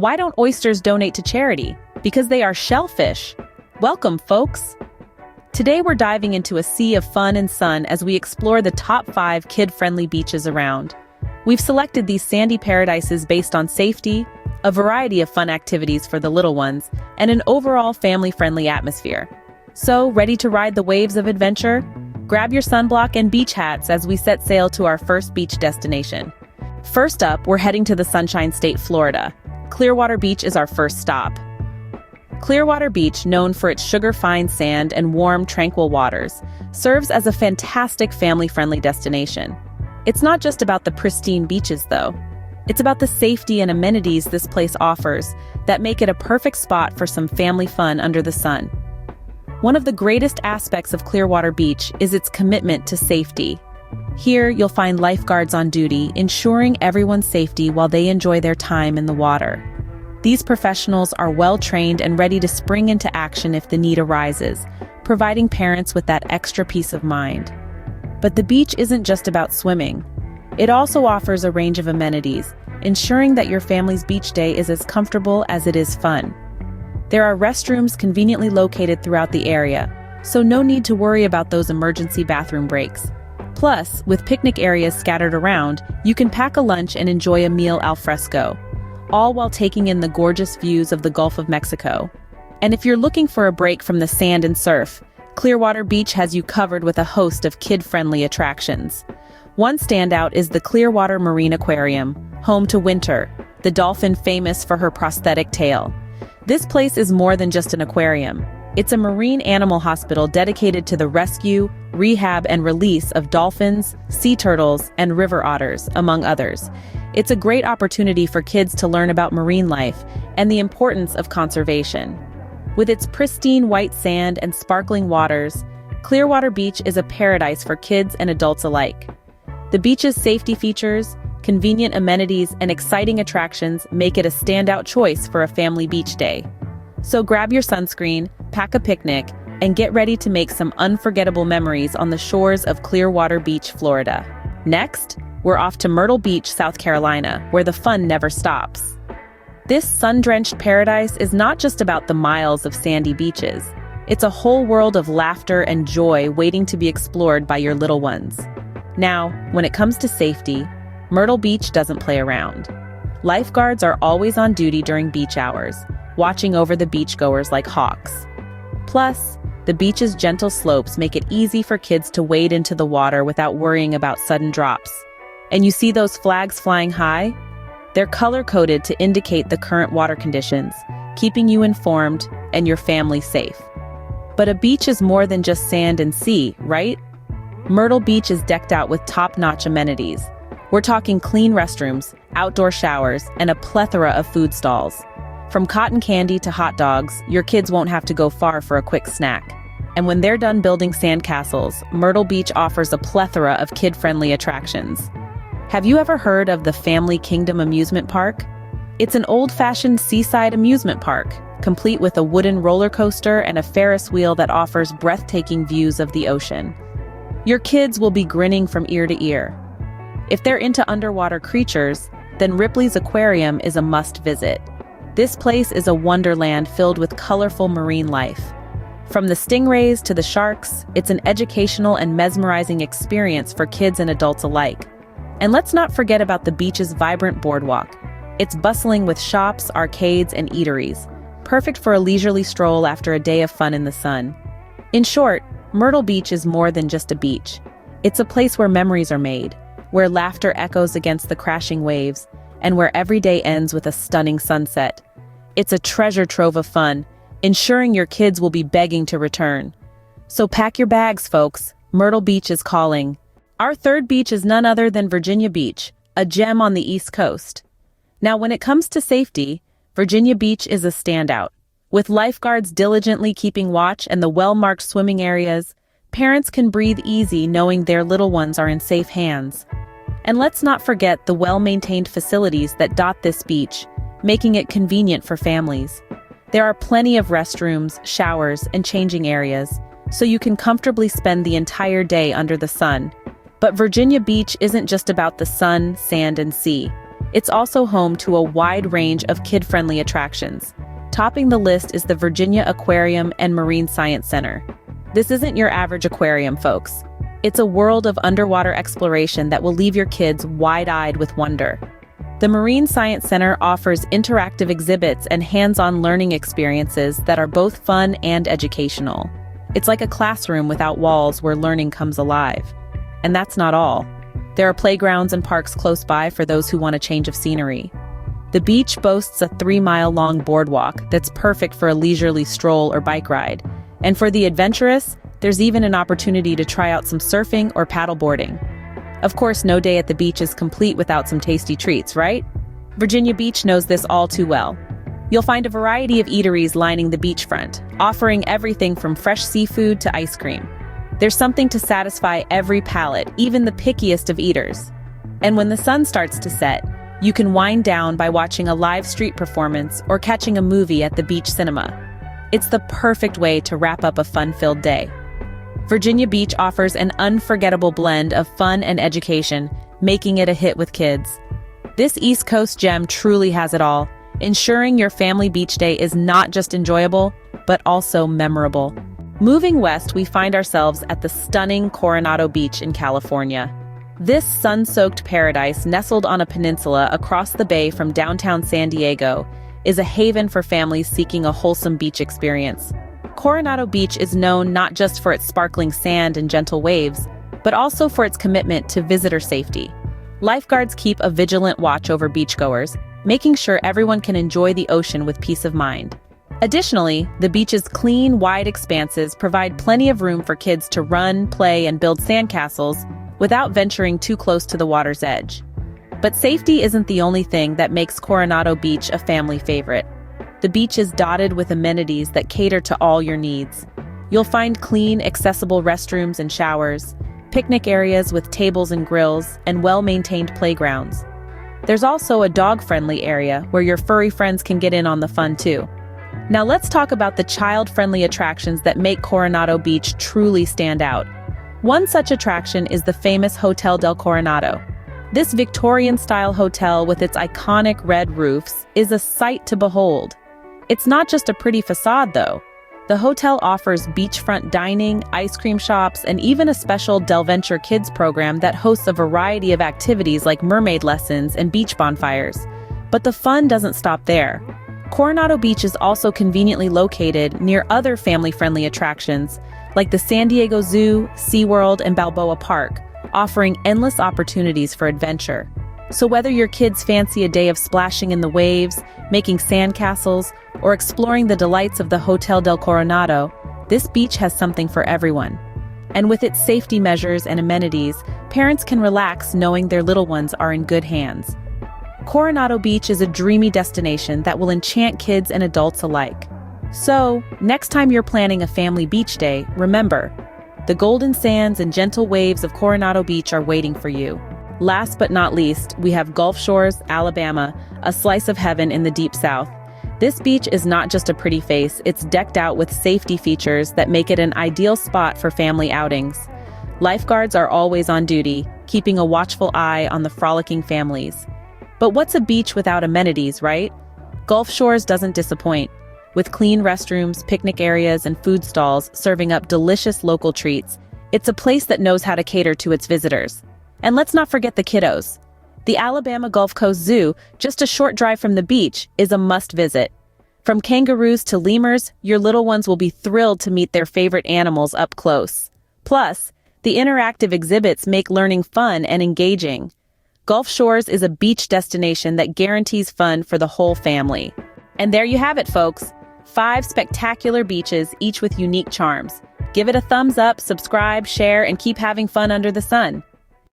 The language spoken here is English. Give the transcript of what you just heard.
Why don't oysters donate to charity? Because they are shellfish. Welcome, folks. Today we're diving into a sea of fun and sun as we explore the top 5 kid-friendly beaches around. We've selected these sandy paradises based on safety, a variety of fun activities for the little ones, and an overall family-friendly atmosphere. So, ready to ride the waves of adventure? Grab your sunblock and beach hats as we set sail to our first beach destination. First up, we're heading to the Sunshine State, Florida. Clearwater Beach is our first stop. Clearwater Beach, known for its sugar-fine sand and warm, tranquil waters, serves as a fantastic family-friendly destination. It's not just about the pristine beaches, though. It's about the safety and amenities this place offers that make it a perfect spot for some family fun under the sun. One of the greatest aspects of Clearwater Beach is its commitment to safety. Here, you'll find lifeguards on duty, ensuring everyone's safety while they enjoy their time in the water. These professionals are well-trained and ready to spring into action if the need arises, providing parents with that extra peace of mind. But the beach isn't just about swimming. It also offers a range of amenities, ensuring that your family's beach day is as comfortable as it is fun. There are restrooms conveniently located throughout the area, so no need to worry about those emergency bathroom breaks. Plus, with picnic areas scattered around, you can pack a lunch and enjoy a meal al fresco, all while taking in the gorgeous views of the Gulf of Mexico. And if you're looking for a break from the sand and surf, Clearwater Beach has you covered with a host of kid-friendly attractions. One standout is the Clearwater Marine Aquarium, home to Winter, the dolphin famous for her prosthetic tail. This place is more than just an aquarium. It's a marine animal hospital dedicated to the rescue, rehab, and release of dolphins, sea turtles, and river otters, among others. It's a great opportunity for kids to learn about marine life and the importance of conservation. With its pristine white sand and sparkling waters, Clearwater Beach is a paradise for kids and adults alike. The beach's safety features, convenient amenities, and exciting attractions make it a standout choice for a family beach day. So grab your sunscreen, pack a picnic, and get ready to make some unforgettable memories on the shores of Clearwater Beach, Florida. Next, we're off to Myrtle Beach, South Carolina, where the fun never stops. This sun-drenched paradise is not just about the miles of sandy beaches. It's a whole world of laughter and joy waiting to be explored by your little ones. Now, when it comes to safety, Myrtle Beach doesn't play around. Lifeguards are always on duty during beach hours, watching over the beachgoers like hawks. Plus, the beach's gentle slopes make it easy for kids to wade into the water without worrying about sudden drops. And you see those flags flying high? They're color-coded to indicate the current water conditions, keeping you informed and your family safe. But a beach is more than just sand and sea, right? Myrtle Beach is decked out with top-notch amenities. We're talking clean restrooms, outdoor showers, and a plethora of food stalls. From cotton candy to hot dogs, your kids won't have to go far for a quick snack. And when they're done building sandcastles, Myrtle Beach offers a plethora of kid-friendly attractions. Have you ever heard of the Family Kingdom Amusement Park? It's an old-fashioned seaside amusement park, complete with a wooden roller coaster and a Ferris wheel that offers breathtaking views of the ocean. Your kids will be grinning from ear to ear. If they're into underwater creatures, then Ripley's Aquarium is a must-visit. This place is a wonderland filled with colorful marine life. From the stingrays to the sharks, it's an educational and mesmerizing experience for kids and adults alike. And let's not forget about the beach's vibrant boardwalk. It's bustling with shops, arcades, and eateries, perfect for a leisurely stroll after a day of fun in the sun. In short, Myrtle Beach is more than just a beach. It's a place where memories are made, where laughter echoes against the crashing waves, and where every day ends with a stunning sunset. It's a treasure trove of fun, ensuring your kids will be begging to return. So pack your bags, folks. Myrtle Beach is calling. Our third beach is none other than Virginia Beach, a gem on the East Coast. Now, when it comes to safety, Virginia Beach is a standout. With lifeguards diligently keeping watch and the well-marked swimming areas, parents can breathe easy knowing their little ones are in safe hands. And let's not forget the well-maintained facilities that dot this beach, making it convenient for families. There are plenty of restrooms, showers, and changing areas, so you can comfortably spend the entire day under the sun. But Virginia Beach isn't just about the sun, sand, and sea. It's also home to a wide range of kid-friendly attractions. Topping the list is the Virginia Aquarium and Marine Science Center. This isn't your average aquarium, folks. It's a world of underwater exploration that will leave your kids wide-eyed with wonder. The Marine Science Center offers interactive exhibits and hands-on learning experiences that are both fun and educational. It's like a classroom without walls where learning comes alive. And that's not all. There are playgrounds and parks close by for those who want a change of scenery. The beach boasts a 3-mile-long boardwalk that's perfect for a leisurely stroll or bike ride. And for the adventurous, there's even an opportunity to try out some surfing or paddleboarding. Of course, no day at the beach is complete without some tasty treats, right? Virginia Beach knows this all too well. You'll find a variety of eateries lining the beachfront, offering everything from fresh seafood to ice cream. There's something to satisfy every palate, even the pickiest of eaters. And when the sun starts to set, you can wind down by watching a live street performance or catching a movie at the beach cinema. It's the perfect way to wrap up a fun-filled day. Virginia Beach offers an unforgettable blend of fun and education, making it a hit with kids. This East Coast gem truly has it all, ensuring your family beach day is not just enjoyable, but also memorable. Moving west, we find ourselves at the stunning Coronado Beach in California. This sun-soaked paradise, nestled on a peninsula across the bay from downtown San Diego, is a haven for families seeking a wholesome beach experience. Coronado Beach is known not just for its sparkling sand and gentle waves, but also for its commitment to visitor safety. Lifeguards keep a vigilant watch over beachgoers, making sure everyone can enjoy the ocean with peace of mind. Additionally, the beach's clean, wide expanses provide plenty of room for kids to run, play, and build sandcastles without venturing too close to the water's edge. But safety isn't the only thing that makes Coronado Beach a family favorite. The beach is dotted with amenities that cater to all your needs. You'll find clean, accessible restrooms and showers, picnic areas with tables and grills, and well-maintained playgrounds. There's also a dog-friendly area where your furry friends can get in on the fun too. Now let's talk about the child-friendly attractions that make Coronado Beach truly stand out. One such attraction is the famous Hotel del Coronado. This Victorian-style hotel with its iconic red roofs is a sight to behold. It's not just a pretty facade, though. The hotel offers beachfront dining, ice cream shops, and even a special Delventure Kids program that hosts a variety of activities like mermaid lessons and beach bonfires. But the fun doesn't stop there. Coronado Beach is also conveniently located near other family-friendly attractions, like the San Diego Zoo, SeaWorld, and Balboa Park, offering endless opportunities for adventure. So whether your kids fancy a day of splashing in the waves, making sandcastles, or exploring the delights of the Hotel del Coronado, this beach has something for everyone. And with its safety measures and amenities, parents can relax knowing their little ones are in good hands. Coronado Beach is a dreamy destination that will enchant kids and adults alike. So, next time you're planning a family beach day, remember, the golden sands and gentle waves of Coronado Beach are waiting for you. Last but not least, we have Gulf Shores, Alabama, a slice of heaven in the deep south. This beach is not just a pretty face, it's decked out with safety features that make it an ideal spot for family outings. Lifeguards are always on duty, keeping a watchful eye on the frolicking families. But what's a beach without amenities, right? Gulf Shores doesn't disappoint. With clean restrooms, picnic areas, and food stalls serving up delicious local treats, it's a place that knows how to cater to its visitors. And let's not forget the kiddos. The Alabama Gulf Coast Zoo, just a short drive from the beach, is a must-visit. From kangaroos to lemurs, your little ones will be thrilled to meet their favorite animals up close. Plus, the interactive exhibits make learning fun and engaging. Gulf Shores is a beach destination that guarantees fun for the whole family. And there you have it, folks. 5 spectacular beaches, each with unique charms. Give it a thumbs up, subscribe, share, and keep having fun under the sun.